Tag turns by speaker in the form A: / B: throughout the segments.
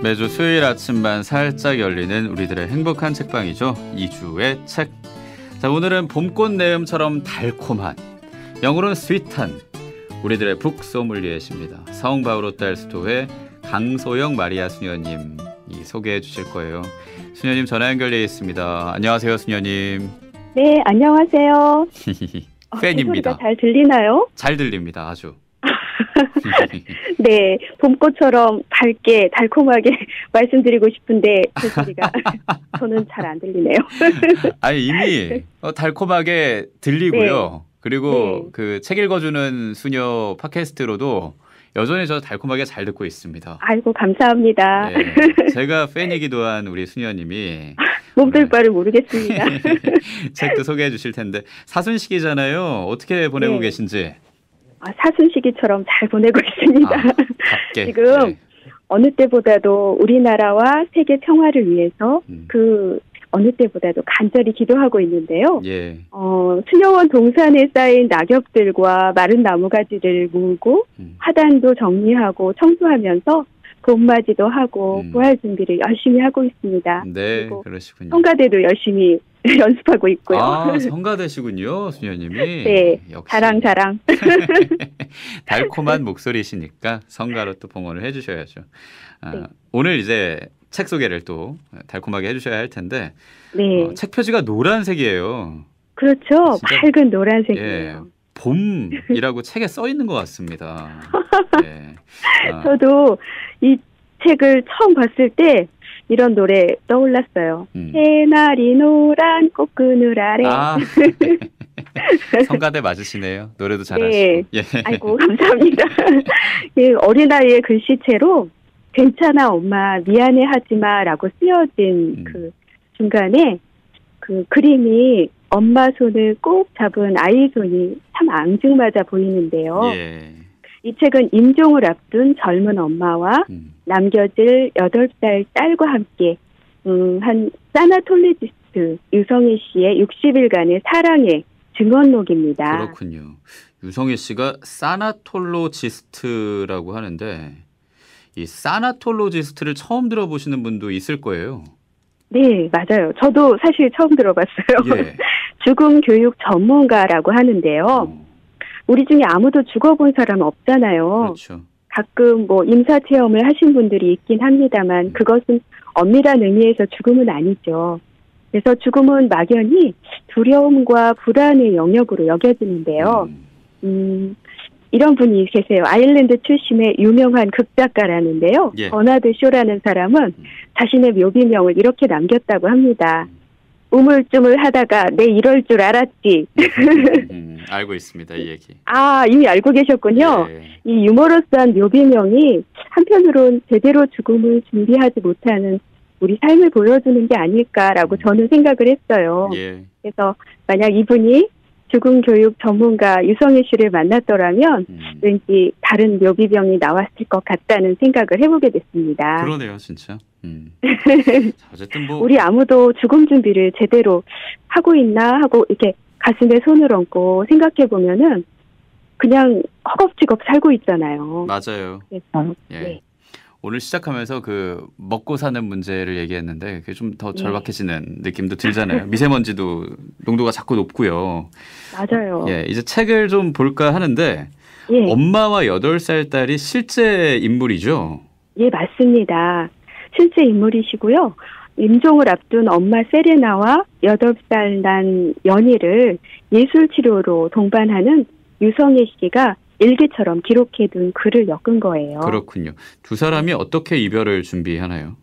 A: 매주 수요일 아침만 살짝 열리는 우리들의 행복한 책방이죠. 2주의 책. 자, 오늘은 봄꽃 내음처럼 달콤한, 영어로는 스윗한 우리들의 북소믈리에십니다. 사홍바우로딸 스토의 강소영 마리아 수녀님이 소개해 주실 거예요. 수녀님 전화 연결되어 있습니다. 안녕하세요, 수녀님.
B: 네, 안녕하세요.
A: 팬입니다.
B: 소리가 잘 들리나요?
A: 잘 들립니다. 아주.
B: 네, 봄꽃처럼 밝게 달콤하게 말씀드리고 싶은데 그 소리가 저는 잘 안 들리네요.
A: 아니, 이미 달콤하게 들리고요.
B: 네.
A: 그리고
B: 네.
A: 그 책 읽어주는 수녀 팟캐스트로도 여전히 저 달콤하게 잘 듣고 있습니다.
B: 아이고, 감사합니다.
A: 네, 제가 팬이기도 한 우리 수녀님이
B: 몸둘 바를 모르겠습니다.
A: 책도 소개해 주실 텐데, 사순식이잖아요. 어떻게 보내고
B: 네.
A: 계신지.
B: 사순시기처럼 잘 보내고 있습니다.
A: 답게.
B: 지금
A: 네.
B: 어느 때보다도 우리나라와 세계 평화를 위해서 어느 때보다도 간절히 기도하고 있는데요.
A: 예.
B: 수녀원 동산에 쌓인 낙엽들과 마른 나무가지를 모으고 화단도 정리하고 청소하면서 봄맞이도 하고 부활 준비를 열심히 하고 있습니다.
A: 네,
B: 그리고
A: 그러시군요.
B: 성가대도 열심히 연습하고 있고요.
A: 아, 성가대시군요, 수녀님이.
B: 네,
A: 역시.
B: 자랑.
A: 달콤한 목소리시니까 성가로 또 봉헌을 해주셔야죠.
B: 네.
A: 오늘 이제 책 소개를 또 달콤하게 해주셔야 할 텐데,
B: 네,
A: 책 표지가 노란색이에요.
B: 그렇죠.
A: 진짜,
B: 밝은 노란색이에요.
A: 예, 봄이라고 책에 써 있는 것 같습니다. 예.
B: 저도 이 책을 처음 봤을 때 이런 노래 떠올랐어요. 해날이 노란 꽃그늘 아래.
A: 성가대 맞으시네요. 노래도 잘하시고.
B: 네.
A: 예.
B: 아이고, 감사합니다. 예, 어린아이의 글씨체로 괜찮아 엄마 미안해 하지마 라고 쓰여진 그 중간에 그 그림이 엄마 손을 꼭 잡은 아이 손이 참 앙증맞아 보이는데요.
A: 예.
B: 이 책은 임종을 앞둔 젊은 엄마와 남겨질 8살 딸과 함께 한 사나톨리지스트 유성희 씨의 60일간의 사랑의 증언록입니다.
A: 그렇군요. 유성희 씨가 사나톨로지스트라고 하는데, 이 사나톨로지스트를 처음 들어보시는 분도 있을 거예요.
B: 네, 맞아요. 저도 사실 처음 들어봤어요.
A: 예.
B: 죽음 교육 전문가라고 하는데요. 우리 중에 아무도 죽어본 사람은 없잖아요.
A: 그렇죠.
B: 가끔 뭐 임사 체험을 하신 분들이 있긴 합니다만 그것은 엄밀한 의미에서 죽음은 아니죠. 그래서 죽음은 막연히 두려움과 불안의 영역으로 여겨지는데요. 이런 분이 계세요. 아일랜드 출신의 유명한 극작가라는데요.
A: 예.
B: 버나드 쇼라는 사람은 자신의 묘비명을 이렇게 남겼다고 합니다. 우물쭈물 하다가 내 이럴 줄 알았지.
A: 알고 있습니다, 이 얘기.
B: 아, 이미 알고 계셨군요.
A: 예.
B: 이 유머러스한 묘비명이 한편으론 제대로 죽음을 준비하지 못하는 우리 삶을 보여주는 게 아닐까라고 저는 생각을 했어요.
A: 예.
B: 그래서 만약 이분이 죽음 교육 전문가 유성희 씨를 만났더라면 왠지 다른 묘비병이 나왔을 것 같다는 생각을 해보게 됐습니다.
A: 그러네요, 진짜. 어쨌든 뭐
B: 우리 아무도 죽음 준비를 제대로 하고 있나 하고 이렇게 가슴에 손을 얹고 생각해 보면은 그냥 허겁지겁 살고 있잖아요.
A: 맞아요.
B: 그래서
A: 예.
B: 네.
A: 오늘 시작하면서 그 먹고 사는 문제를 얘기했는데 그게 좀 더 절박해지는 느낌도 들잖아요. 미세먼지도 농도가 자꾸 높고요.
B: 맞아요.
A: 예, 이제 책을 좀 볼까 하는데
B: 예.
A: 엄마와 8살 딸이 실제 인물이죠?
B: 예, 맞습니다. 실제 인물이시고요. 임종을 앞둔 엄마 세레나와 8살 난 연희를 예술치료로 동반하는 유성희 씨가 일기처럼 기록해둔 글을 엮은 거예요.
A: 그렇군요. 두 사람이 어떻게 이별을 준비하나요?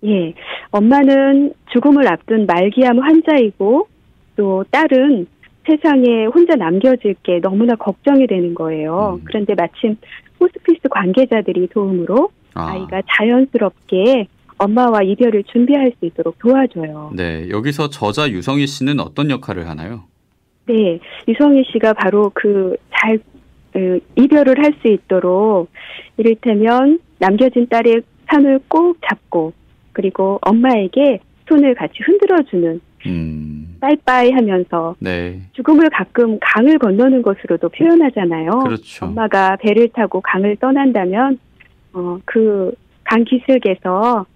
B: 예, 엄마는 죽음을 앞둔 말기암 환자이고 또 딸은 세상에 혼자 남겨질 게 너무나 걱정이 되는 거예요. 그런데 마침 호스피스 관계자들이 도움으로 아이가 자연스럽게 엄마와 이별을 준비할 수 있도록 도와줘요.
A: 네, 여기서 저자 유성희 씨는 어떤 역할을 하나요?
B: 네, 유성희 씨가 바로 이별을 할 수 있도록 이를테면 남겨진 딸의 손을 꼭 잡고 그리고 엄마에게 손을 같이 흔들어주는 빠이빠이 하면서
A: 네.
B: 죽음을 가끔 강을 건너는 것으로도 표현하잖아요.
A: 그렇죠.
B: 엄마가 배를 타고 강을 떠난다면 그 강기슭에서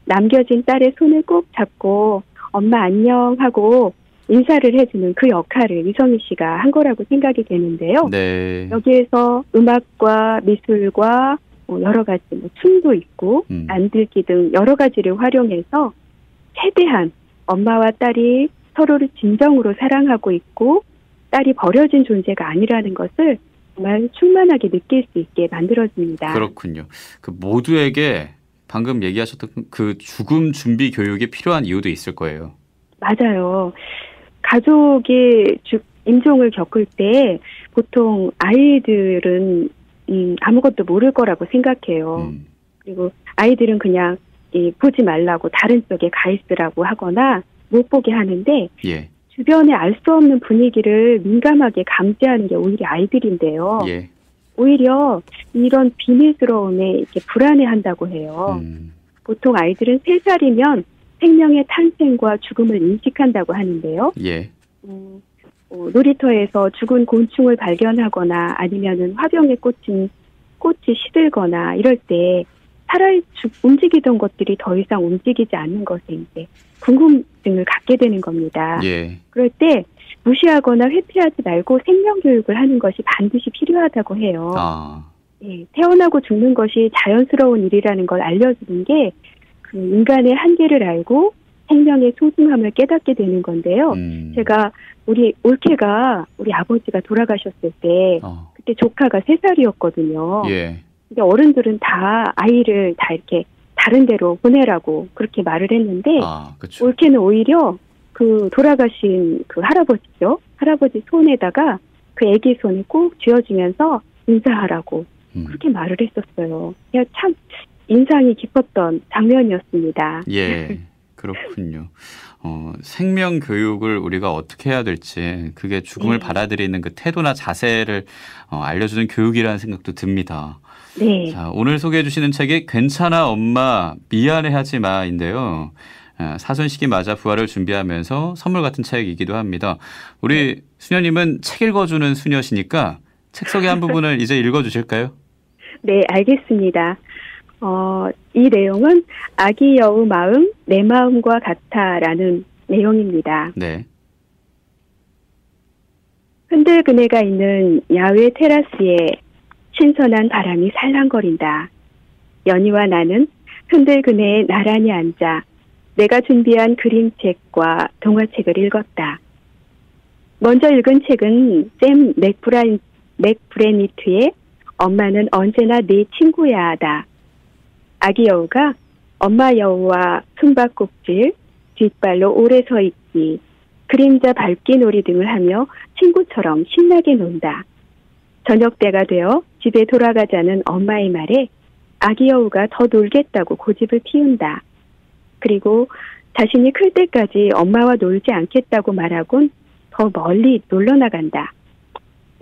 B: 남겨진 딸의 손을 꼭 잡고 엄마 안녕 하고 인사를 해주는 그 역할을 유성희 씨가 한 거라고 생각이 되는데요.
A: 네.
B: 여기에서 음악과 미술과 여러 가지 춤도 있고 안들기 등 여러 가지를 활용해서 최대한 엄마와 딸이 서로를 진정으로 사랑하고 있고 딸이 버려진 존재가 아니라는 것을 정말 충만하게 느낄 수 있게 만들어집니다.
A: 그렇군요. 그 모두에게 방금 얘기하셨던 그 죽음 준비 교육이 필요한 이유도 있을 거예요.
B: 맞아요. 가족이 임종을 겪을 때 보통 아이들은 아무것도 모를 거라고 생각해요. 그리고 아이들은 그냥 보지 말라고 다른 쪽에 가 있으라고 하거나 못 보게 하는데
A: 예.
B: 주변에 알 수 없는 분위기를 민감하게 감지하는 게 오히려 아이들인데요.
A: 예.
B: 오히려 이런 비밀스러움에 이렇게 불안해한다고 해요. 보통 아이들은 3살이면 생명의 탄생과 죽음을 인식한다고 하는데요.
A: 예.
B: 놀이터에서 죽은 곤충을 발견하거나 아니면은 화병에 꽂힌 꽃이 시들거나 이럴 때 움직이던 것들이 더 이상 움직이지 않는 것에 이제 궁금증을 갖게 되는 겁니다.
A: 예.
B: 그럴 때 무시하거나 회피하지 말고 생명교육을 하는 것이 반드시 필요하다고 해요. 예, 태어나고 죽는 것이 자연스러운 일이라는 걸 알려주는 게 그 인간의 한계를 알고 생명의 소중함을 깨닫게 되는 건데요. 제가 올케가 우리 아버지가 돌아가셨을 때 그때 조카가 3살이었거든요.
A: 예.
B: 근데 어른들은 다 아이를 다 이렇게 다른 데로 보내라고 그렇게 말을 했는데
A: 그쵸.
B: 올케는 오히려 그 돌아가신 그 할아버지죠. 할아버지 손에다가 그 아기 손을 꼭 쥐어주면서 인사하라고 그렇게 말을 했었어요. 그냥 참 인상이 깊었던 장면이었습니다.
A: 예, 그렇군요. 생명 교육을 우리가 어떻게 해야 될지 그게 죽음을 받아들이는 그 태도나 자세를 알려주는 교육이라는 생각도 듭니다.
B: 네.
A: 자, 오늘 소개해 주시는 책이 괜찮아 엄마 미안해하지 마인데요. 사순식이 맞아 부활을 준비하면서 선물 같은 책이기도 합니다. 우리 수녀님은 책 읽어주는 수녀시니까 책 속의 한 부분을 이제 읽어주실까요?
B: 네, 알겠습니다. 이 내용은 아기 여우 마음, 내 마음과 같아라는 내용입니다.
A: 네.
B: 흔들 그네가 있는 야외 테라스에 신선한 바람이 살랑거린다. 연희와 나는 흔들 그네에 나란히 앉아 내가 준비한 그림책과 동화책을 읽었다. 먼저 읽은 책은 샘 맥브레니트의 엄마는 언제나 내 친구야다. 아기 여우가 엄마 여우와 숨바꼭질, 뒷발로 오래 서 있기, 그림자 밟기 놀이 등을 하며 친구처럼 신나게 논다. 저녁 때가 되어 집에 돌아가자는 엄마의 말에 아기 여우가 더 놀겠다고 고집을 피운다. 그리고 자신이 클 때까지 엄마와 놀지 않겠다고 말하곤 더 멀리 놀러 나간다.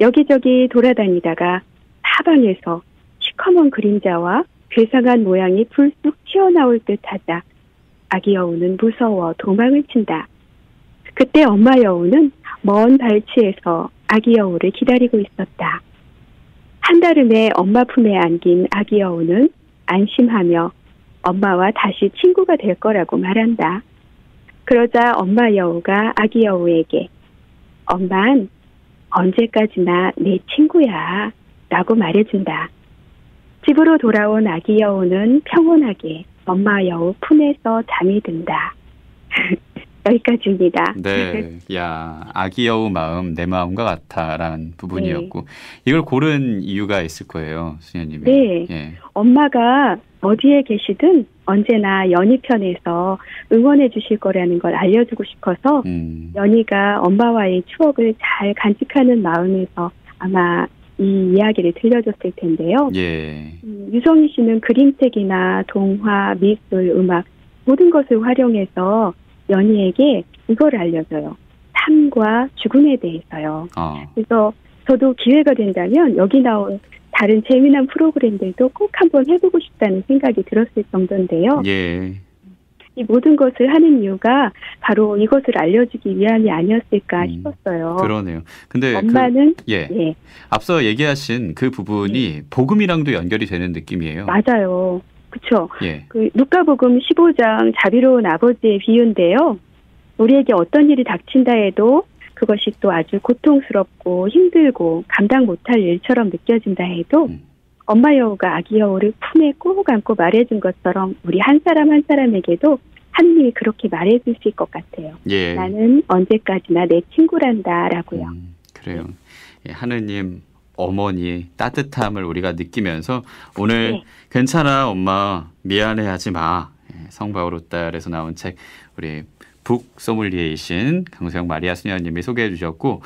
B: 여기저기 돌아다니다가 사방에서 시커먼 그림자와 괴상한 모양이 불쑥 튀어나올 듯하자 아기 여우는 무서워 도망을 친다. 그때 엄마 여우는 먼 발치에서 아기 여우를 기다리고 있었다. 한달음에 엄마 품에 안긴 아기 여우는 안심하며 엄마와 다시 친구가 될 거라고 말한다. 그러자 엄마 여우가 아기 여우에게 엄만 언제까지나 내 친구야 라고 말해준다. 집으로 돌아온 아기 여우는 평온하게 엄마 여우 품에서 잠이 든다. 여기까지입니다.
A: 네. 야, 아기 여우 마음, 내 마음과 같아라는 부분이었고 이걸 고른 이유가 있을 거예요, 수녀님이.
B: 네.
A: 예.
B: 엄마가 어디에 계시든 언제나 연희 편에서 응원해 주실 거라는 걸 알려주고 싶어서 연희가 엄마와의 추억을 잘 간직하는 마음에서 아마 이 이야기를 들려줬을 텐데요.
A: 예.
B: 유성희 씨는 그림책이나 동화, 미술, 음악 모든 것을 활용해서 연희에게 이걸 알려줘요. 삶과 죽음에 대해서요. 그래서 저도 기회가 된다면 여기 나온 다른 재미난 프로그램들도 꼭 한번 해보고 싶다는 생각이 들었을 정도인데요.
A: 예.
B: 이 모든 것을 하는 이유가 바로 이것을 알려주기 위함이 아니었을까 싶었어요.
A: 그러네요. 근데
B: 엄마는
A: 앞서 얘기하신 그 부분이 복음이랑도 연결이 되는 느낌이에요.
B: 맞아요. 그렇죠.
A: 예.
B: 그 누가복음 15장 자비로운 아버지의 비유인데요. 우리에게 어떤 일이 닥친다 해도 그것이 또 아주 고통스럽고 힘들고 감당 못할 일처럼 느껴진다 해도 엄마 여우가 아기 여우를 품에 꼭 안고 말해준 것처럼 우리 한 사람 한 사람에게도 하느님이 그렇게 말해줄 수 있을 것 같아요.
A: 예.
B: 나는 언제까지나 내 친구란다라고요.
A: 그래요. 예, 하느님 어머니 따뜻함을 우리가 느끼면서 오늘
B: 네.
A: 괜찮아 엄마 미안해하지 마. 예, 성바오로 딸에서 나온 책 우리 북 소믈리에이신 강소영 마리아 수녀님이 소개해 주셨고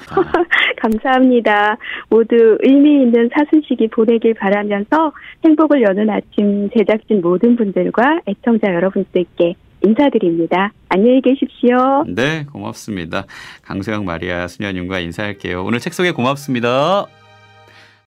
B: 감사합니다. 모두 의미 있는 사순시기 보내길 바라면서 행복을 여는 아침 제작진 모든 분들과 애청자 여러분들께 인사드립니다. 안녕히 계십시오.
A: 네, 고맙습니다. 강소영 마리아 수녀님과 인사할게요. 오늘 책 소개 고맙습니다.